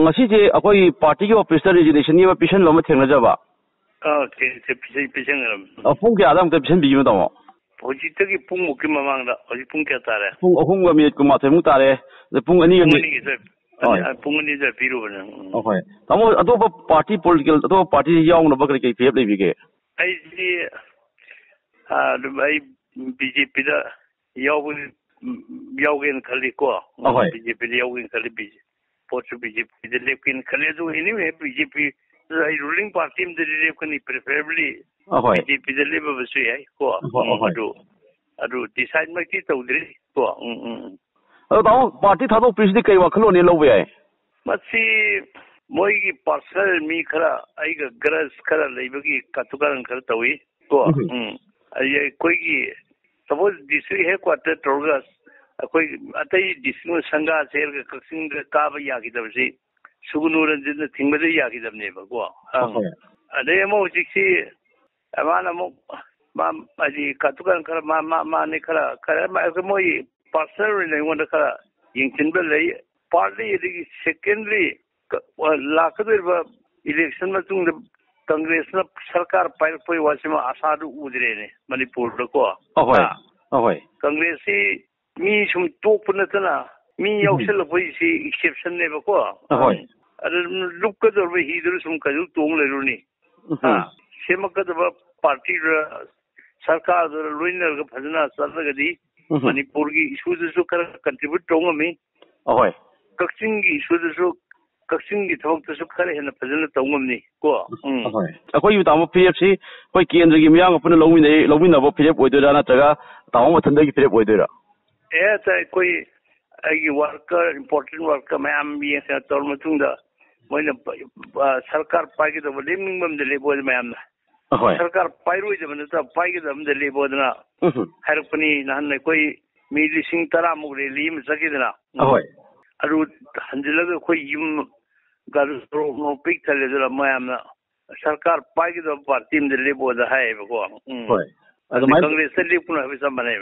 ngasi je akoi party ki office resignation ni ma pisan lo ma thengna jaba ke pisan pung kya da pisan bi ma tamo hoji tagi pung mukki mamangda hoji pung kya tare pung ahum ga minute kuma themu tare pung ani ga pung ani da piru bana okay tamo atopa party political atopa party yaung na bakri kai phep lebi ke ai ji ai BJP da yawgen khali ko BJP da yawgen khali BJP da lekin khali do anyway BJP ai ruling party in the lekin preferably BJP da leba basu ai ko adu decide ma ki tawdri ko tamo party thado pisdi kai wakhlo ne lobe ai masi moi ki personal mi khara ai ga gras khara leibagi katukaran khara tawi ko ai koi ki suppose district headquarter torgas akoi atai district sangha ser ga kaksing ka ba ya ki dabsi sugunuran jin thingba ya ki dabne ba ko ade mo jiksi amana mo ma aji katukan khara ma ne khara ma moi personal ne wonda khara yingchin ba lei partly the secondary lakadurba election matung the Congress na sarkar pail poi wasima asadu udre ne Manipur ko Congress mi sum topna tana mi yausel poi si exception ne ko ar lukkadur ba hidur sum kaju tong le runi semakadba party sarkar luinar ga phajna sargadi Manipur gi issue su kar contribute tongami Kakching gi issue su Kakching gi thok su khare hena phajana tongamni ko akoi yu tamo PFC koi kendra gi myang apna lowmin abo PF oidora na taga tamo mathanda gi PF oidora ta koi ai worker important worker mayam bi sa tor matungda moina sarkar pagi da limning bam de lebo mayam na sarkar pairu de man ta pagi da bam de lebo na harpani nan koi mi lising tara mu re lim sakidna aru hanjilaga koi yum gar no pik thale da mayam na sarkar pagi da party de lebo da hai ko Congress le puna bisa banai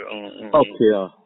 okay